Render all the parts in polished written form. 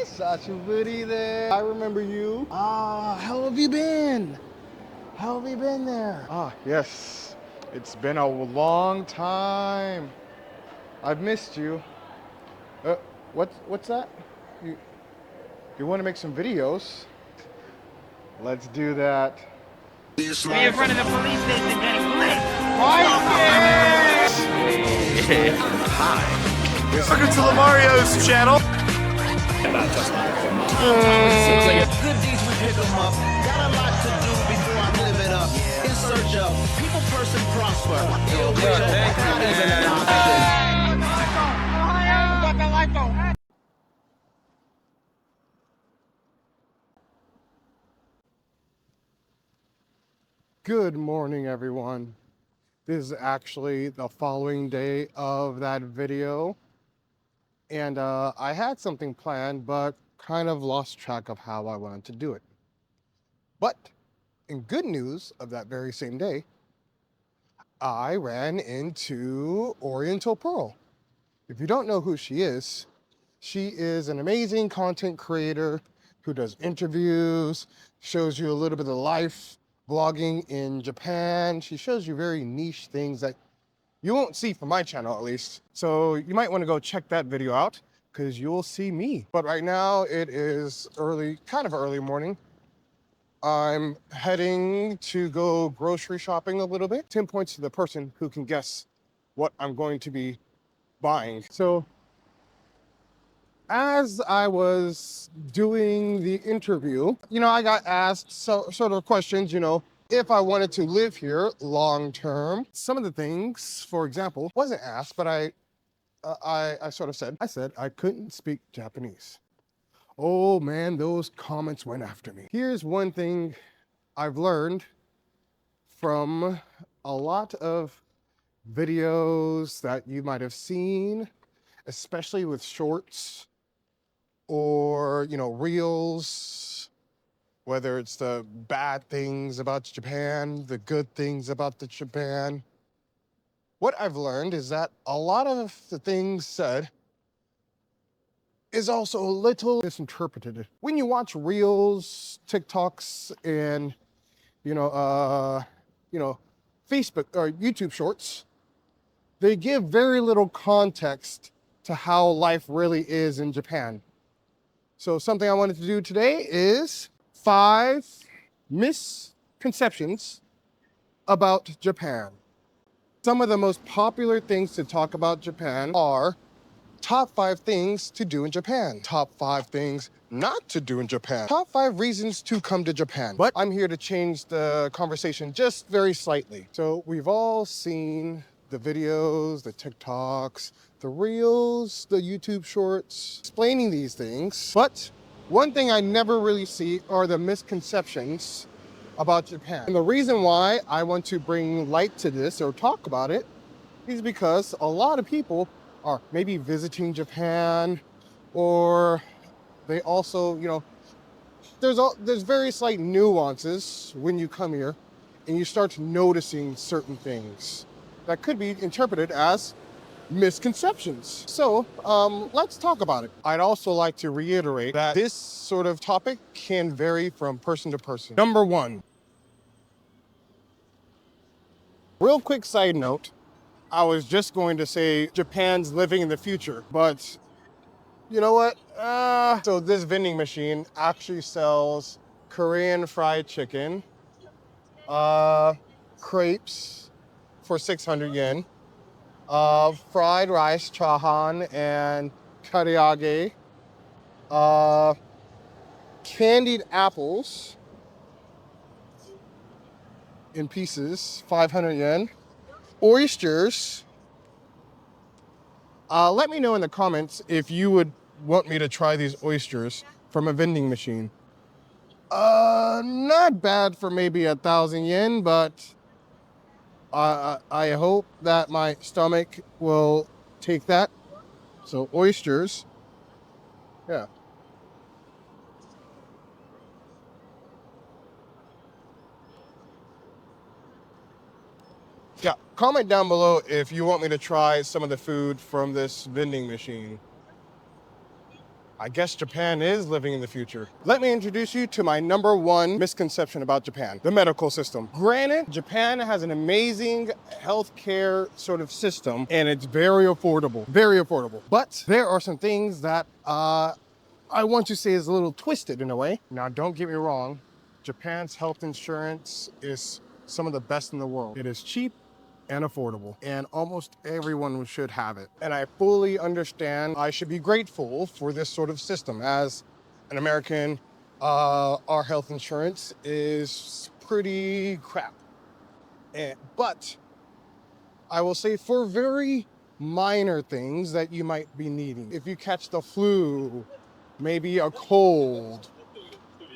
Sachiburi there. I remember you. How have you been? How have you been there? Yes. It's been a long time. I've missed you. Uh, what's that? You you want to make some videos? Let's do that. Be in front of the police station getting lit. Welcome to Lamario's channel. Good deeds we pick 'em up. Got a lot to do before I live it up. In search of people, person, prosper. Good morning, everyone. This is actually the following day of that video. And I had something planned, but kind of lost track of how I wanted to do it. But in good news of that very same day, I ran into Oriental Pearl. If you don't know who she is an amazing content creator who does interviews, shows you a little bit of life, vlogging in Japan. She shows you very niche things that you won't see from my channel, at least. So you might want to go check that video out because you'll see me. But right now it is kind of early morning. I'm heading to go grocery shopping a little bit. 10 points to the person who can guess what I'm going to be buying. So as I was doing the interview, I got asked sort of questions, if I wanted to live here long term. Some of the things, for example, wasn't asked, but I sort of said, I couldn't speak Japanese. Oh man, those comments went after me. Here's one thing I've learned from a lot of videos that you might have seen, especially with shorts or, reels, whether it's the bad things about Japan, the good things about the Japan. What I've learned is that a lot of the things said is also a little misinterpreted. When you watch reels, TikToks, and, Facebook or YouTube shorts, they give very little context to how life really is in Japan. So something I wanted to do today is 5 misconceptions about Japan. Some of the most popular things to talk about Japan are top 5 things to do in Japan, top 5 things not to do in Japan, top 5 reasons to come to Japan. But I'm here to change the conversation just very slightly. So we've all seen the videos, the TikToks, the reels, the YouTube shorts explaining these things. But one thing I never really see are the misconceptions about Japan. And the reason why I want to bring light to this or talk about it is because a lot of people are maybe visiting Japan, or they also, there's very slight nuances when you come here and you start noticing certain things that could be interpreted as misconceptions. So let's talk about it. I'd also like to reiterate that this sort of topic can vary from person to person. Number 1. Real quick side note. I was just going to say Japan's living in the future, but you know what? So this vending machine actually sells Korean fried chicken, crepes for 600 yen, fried rice, chahan, and karaage, candied apples in pieces, 500 yen, oysters. Let me know in the comments if you would want me to try these oysters from a vending machine. Not bad for maybe 1,000 yen, but I hope that my stomach will take that. So oysters, yeah. Yeah, comment down below if you want me to try some of the food from this vending machine. I guess Japan is living in the future. Let me introduce you to my number one misconception about Japan, the medical system. Granted, Japan has an amazing healthcare sort of system and it's very affordable, very affordable. But there are some things that I want to say is a little twisted in a way. Now, don't get me wrong, Japan's health insurance is some of the best in the world. It is cheap and affordable, and almost everyone should have it. And I fully understand I should be grateful for this sort of system. As an American, our health insurance is pretty crap. But I will say for very minor things that you might be needing. If you catch the flu, maybe a cold,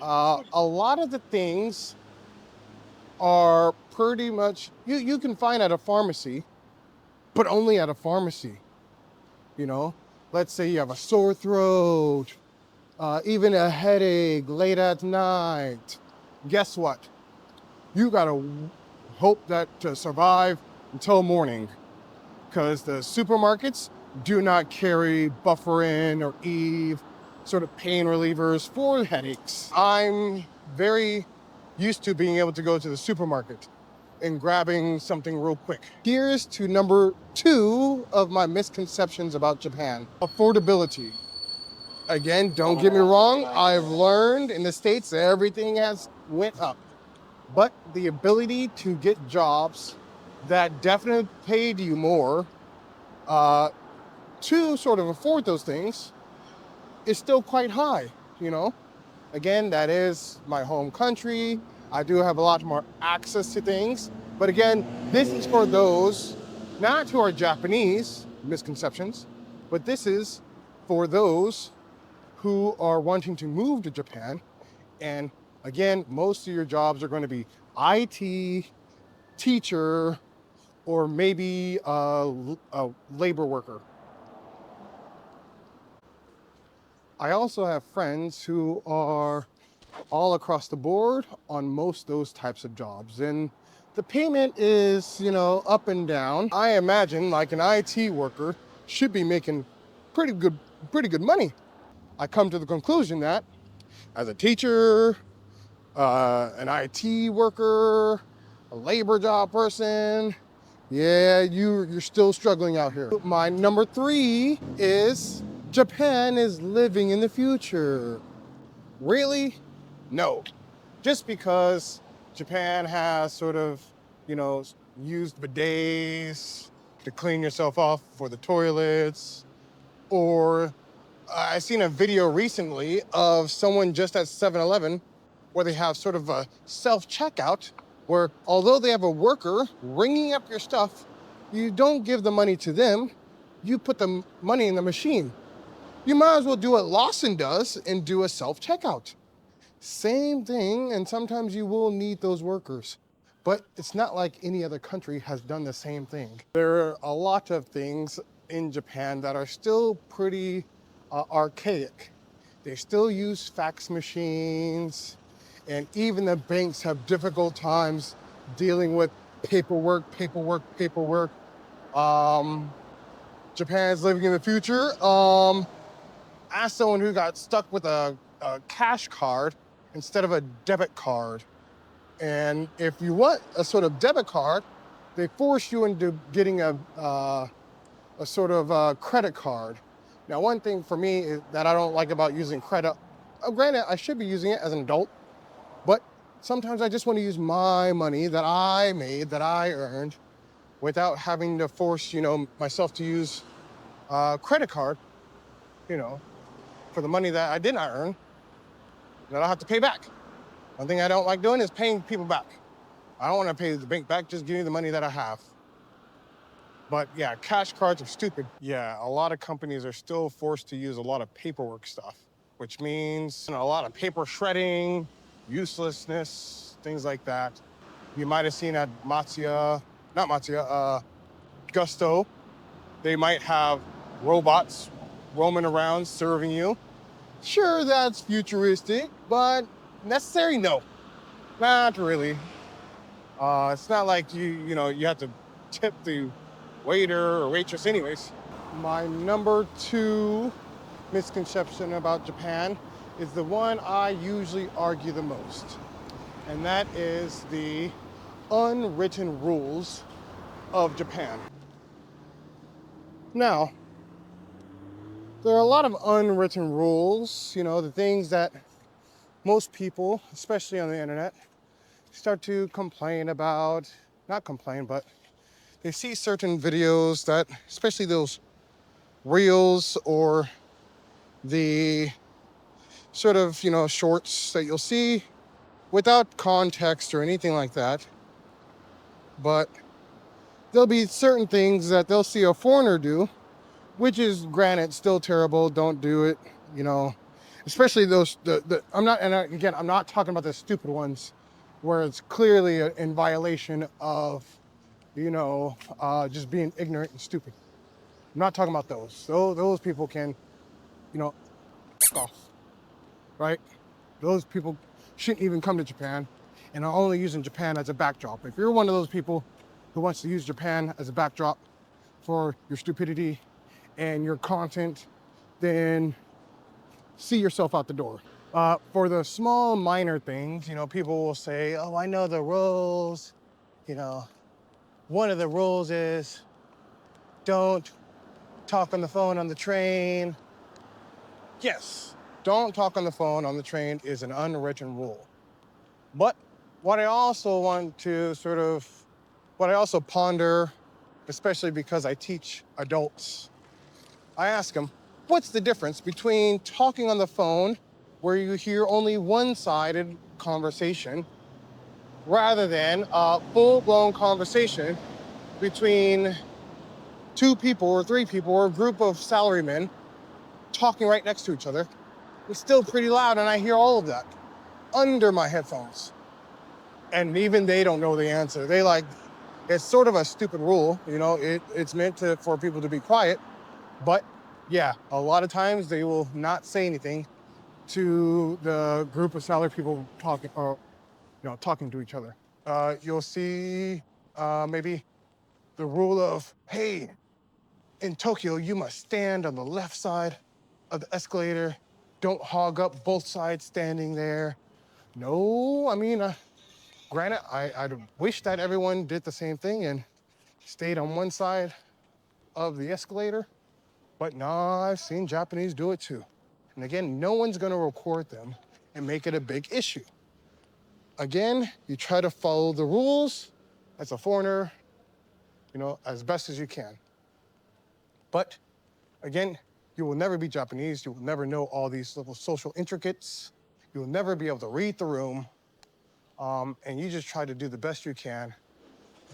a lot of the things are pretty much, you can find at a pharmacy, but only at a pharmacy, you know? Let's say you have a sore throat, even a headache late at night. Guess what? You gotta hope that to survive until morning, because the supermarkets do not carry Bufferin or Eve sort of pain relievers for headaches. I'm very used to being able to go to the supermarket and grabbing something real quick. Here's to number 2 of my misconceptions about Japan: affordability. Again, don't get me wrong, I've learned in the States everything has went up, but the ability to get jobs that definitely paid you more to sort of afford those things is still quite high, you know? Again, that is my home country. I do have a lot more access to things. But again, this is for those not who are Japanese, misconceptions, but this is for those who are wanting to move to Japan. And again, most of your jobs are going to be IT, teacher, or maybe a labor worker. I also have friends who are all across the board on most of those types of jobs. And the payment is, you know, up and down. I imagine like an IT worker should be making pretty good money. I come to the conclusion that as a teacher, an IT worker, a labor job person, yeah, you're still struggling out here. My number 3 is Japan is living in the future. Really? No. Just because Japan has sort of, you know, used bidets to clean yourself off for the toilets, or I seen a video recently of someone just at 7-Eleven where they have sort of a self-checkout where although they have a worker ringing up your stuff, you don't give the money to them, you put the money in the machine. You might as well do what Lawson does and do a self-checkout. Same thing, and sometimes you will need those workers. But it's not like any other country has done the same thing. There are a lot of things in Japan that are still pretty archaic. They still use fax machines, and even the banks have difficult times dealing with paperwork. Japan's living in the future. As someone who got stuck with a cash card instead of a debit card. And if you want a sort of debit card, they force you into getting a sort of credit card. Now, one thing for me is that I don't like about using credit, granted, I should be using it as an adult, but sometimes I just want to use my money that I made, that I earned, without having to force, you know, myself to use a credit card, you know, for the money that I did not earn, that I'll have to pay back. One thing I don't like doing is paying people back. I don't want to pay the bank back, just give me the money that I have. But yeah, cash cards are stupid. Yeah, a lot of companies are still forced to use a lot of paperwork stuff, which means, you know, a lot of paper shredding, uselessness, things like that. You might have seen at Gusto, they might have robots roaming around serving you. Sure, that's futuristic, but necessary? No, not really. It's not like you have to tip the waiter or waitress anyways. My number 2 misconception about Japan is the one I usually argue the most, and that is the unwritten rules of Japan. Now, there are a lot of unwritten rules, the things that most people, especially on the internet, start to complain about. Not complain, but they see certain videos that, especially those reels or the sort of, shorts that you'll see without context or anything like that. But there'll be certain things that they'll see a foreigner do, which is granted still terrible. Don't do it, especially those, I'm not, and again, I'm not talking about the stupid ones where it's clearly in violation of, just being ignorant and stupid. I'm not talking about those. Those people can, fuck off, right? Those people shouldn't even come to Japan and are only using Japan as a backdrop. If you're one of those people who wants to use Japan as a backdrop for your stupidity and your content, then see yourself out the door. For the small minor things, people will say, oh, I know the rules. One of the rules is don't talk on the phone on the train. Yes, don't talk on the phone on the train is an unwritten rule. But what I also what I also ponder, especially because I teach adults, I ask them, what's the difference between talking on the phone where you hear only one-sided conversation rather than a full-blown conversation between two people or three people or a group of salarymen talking right next to each other? It's still pretty loud and I hear all of that under my headphones. And even they don't know the answer. It's sort of a stupid rule, it's meant for people to be quiet, but yeah, a lot of times they will not say anything to the group of salary people talking to each other. You'll see maybe the rule of, hey, in Tokyo, you must stand on the left side of the escalator. Don't hog up both sides standing there. No, I mean, granted, I'd wish that everyone did the same thing and stayed on one side of the escalator, but nah, I've seen Japanese do it too. And again, no one's gonna record them and make it a big issue. Again, you try to follow the rules as a foreigner, as best as you can. But again, you will never be Japanese. You will never know all these little social intricates. You will never be able to read the room. And you just try to do the best you can.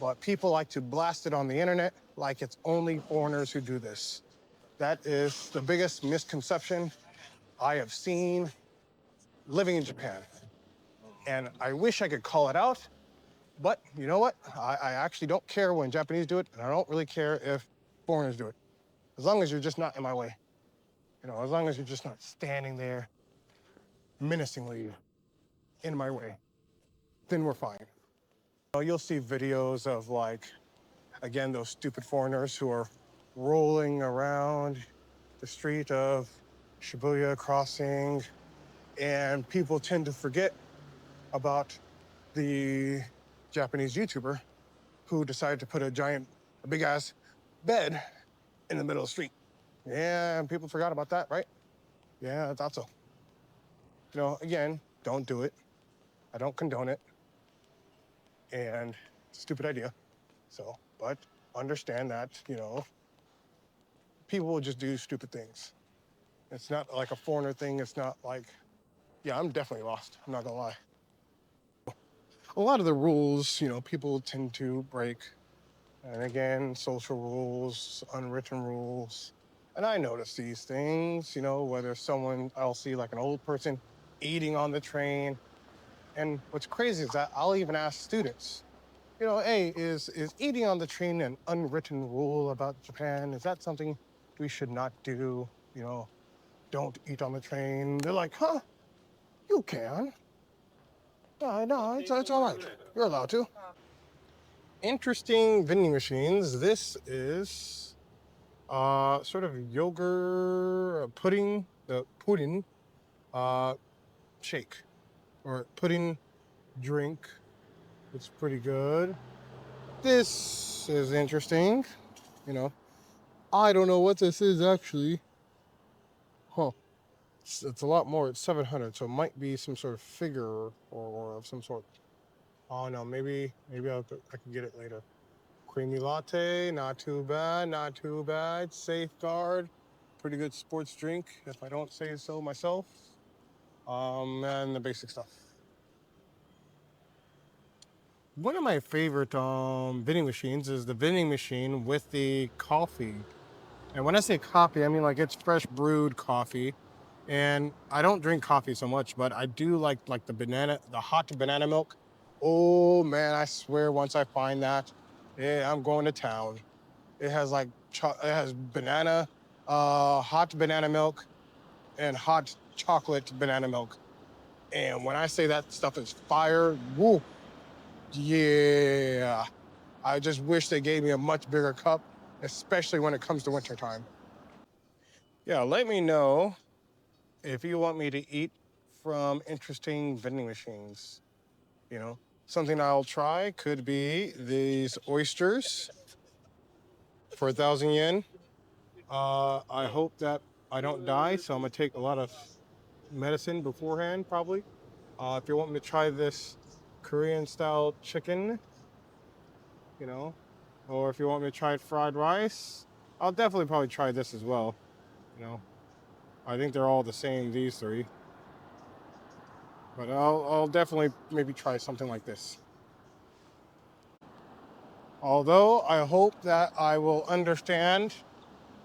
But people like to blast it on the internet like it's only foreigners who do this. That is the biggest misconception I have seen living in Japan. And I wish I could call it out, but you know what? I actually don't care when Japanese do it, and I don't really care if foreigners do it. As long as you're just not in my way. As long as you're just not standing there menacingly in my way, then we're fine. You'll see videos of again, those stupid foreigners who are rolling around the street of Shibuya Crossing, and people tend to forget about the Japanese YouTuber who decided to put a big ass bed in the middle of the street. Yeah, and people forgot about that, right? Yeah, I thought so. Again, don't do it. I don't condone it. And it's a stupid idea. But understand that, people will just do stupid things. It's not like a foreigner thing. It's not like, yeah, I'm definitely lost. I'm not gonna lie. A lot of the rules, people tend to break. And again, social rules, unwritten rules. And I notice these things, whether I'll see like an old person eating on the train. And what's crazy is that I'll even ask students, hey, is eating on the train an unwritten rule about Japan? Is that something we should not do? Don't eat on the train. They're like, huh? You can. No, it's all right. You're allowed to. Interesting vending machines. This is sort of yogurt pudding, the pudding shake or pudding drink. It's pretty good. This is interesting. You know, I don't know what this is actually. Huh. It's a lot more. It's 700, so it might be some sort of figure or of some sort. Oh no, maybe I can get it later. Creamy latte, not too bad, not too bad. Safeguard, pretty good sports drink, if I don't say so myself. And the basic stuff. One of my favorite vending machines is the vending machine with the coffee. And when I say coffee, I mean like it's fresh brewed coffee. And I don't drink coffee so much, but I do like the hot banana milk. Oh man, I swear once I find that, yeah, I'm going to town. It has it has banana, hot banana milk, and hot chocolate banana milk. And when I say that stuff is fire, woo, yeah. I just wish they gave me a much bigger cup, especially when it comes to wintertime. Yeah, let me know if you want me to eat from interesting vending machines. You know, something I'll try could be these oysters for 1,000 yen. I hope that I don't die, so I'm gonna take a lot of medicine beforehand, probably. If you want me to try this Korean style chicken, you know, or if you want me to try fried rice, I'll definitely probably try this as well. You know, I think they're all the same, these three, but I'll definitely maybe try something like this. Although I hope that I will understand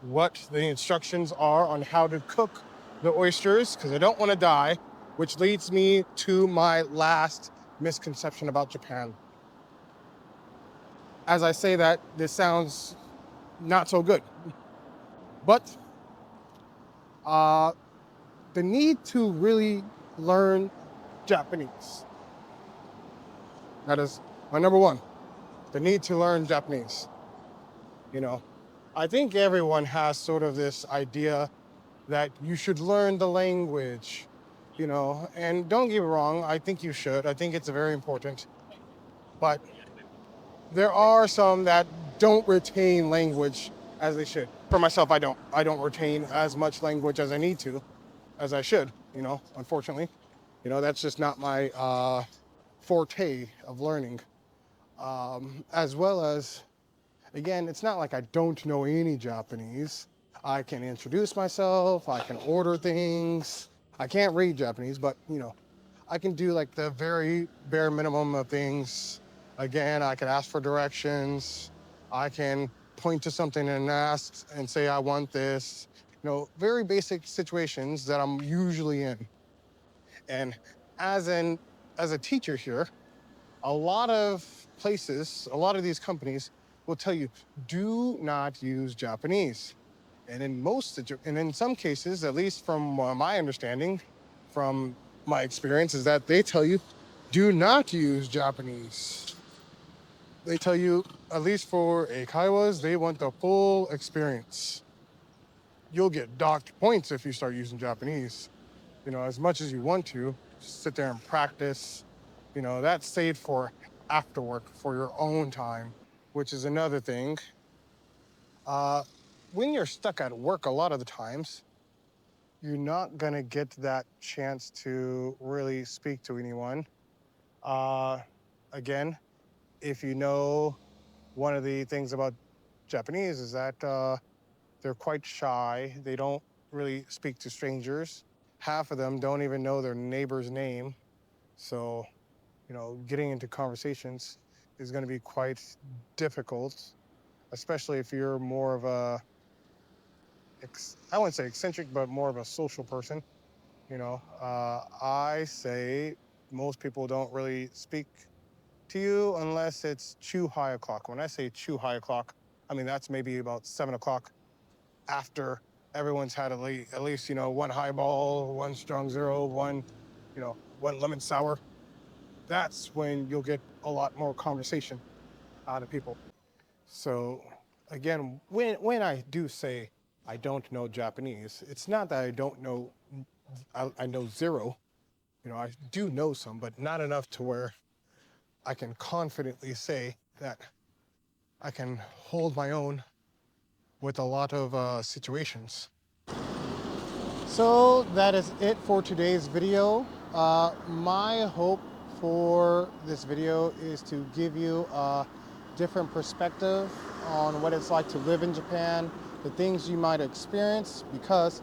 what the instructions are on how to cook the oysters, because I don't want to die, which leads me to my last misconception about Japan. As I say that, this sounds not so good, but uh, the need to really learn Japanese. That is my number one, the need to learn Japanese. You know, I think everyone has sort of this idea that you should learn the language, you know, and don't get me wrong, I think you should. I think it's very important. But there are some that don't retain language as they should. For myself, I don't. I don't retain as much language as I need to, as I should, you know, unfortunately. You know, that's just not my forte of learning. As well as, again, it's not like I don't know any Japanese. I can introduce myself, I can order things. I can't read Japanese, but you know, I can do like the very bare minimum of things. Again, I can ask for directions. I can point to something and ask and say, I want this. You know, very basic situations that I'm usually in. And as an as a teacher here, a lot of places, a lot of these companies will tell you, do not use Japanese. And and in some cases, at least from my understanding, from my experience, is that they tell you, do not use Japanese. They tell you, at least for eikaiwas, they want the full experience. You'll get docked points if you start using Japanese. You know, as much as you want to, just sit there and practice. You know, that's saved for after work, for your own time, which is another thing. Uh, when you're stuck at work, a lot of the times, you're not gonna get that chance to really speak to anyone. Uh, Again, if you know, one of the things about Japanese is that they're quite shy. They don't really speak to strangers. Half of them don't even know their neighbor's name. So, you know, getting into conversations is going to be quite difficult, especially if you're more of I wouldn't say eccentric, but more of a social person. You know, I say most people don't really speak to you unless it's chew high o'clock. When I say chew high o'clock, I mean that's maybe about 7 o'clock after everyone's had at least, you know, one highball, one strong zero, one lemon sour. That's when you'll get a lot more conversation out of people. So again, when I do say I don't know Japanese, it's not that I don't know, I know zero. You know, I do know some, but not enough to where I can confidently say that I can hold my own with a lot of situations. So that is it for today's video. My hope for this video is to give you a different perspective on what it's like to live in Japan, the things you might experience, because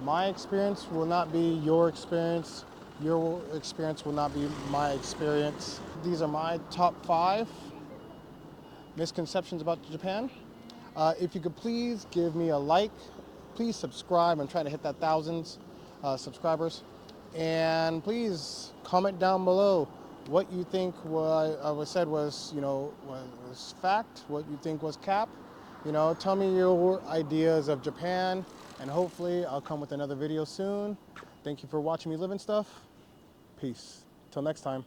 my experience will not be your experience. Your experience will not be my experience. These are my top 5 misconceptions about Japan. If you could please give me a like, please subscribe. I'm trying to hit that thousands subscribers. And please comment down below what you think what I was said was, you know, was fact, what you think was cap. You know, tell me your ideas of Japan, and hopefully I'll come with another video soon. Thank you for watching me live and stuff. Peace. Till next time.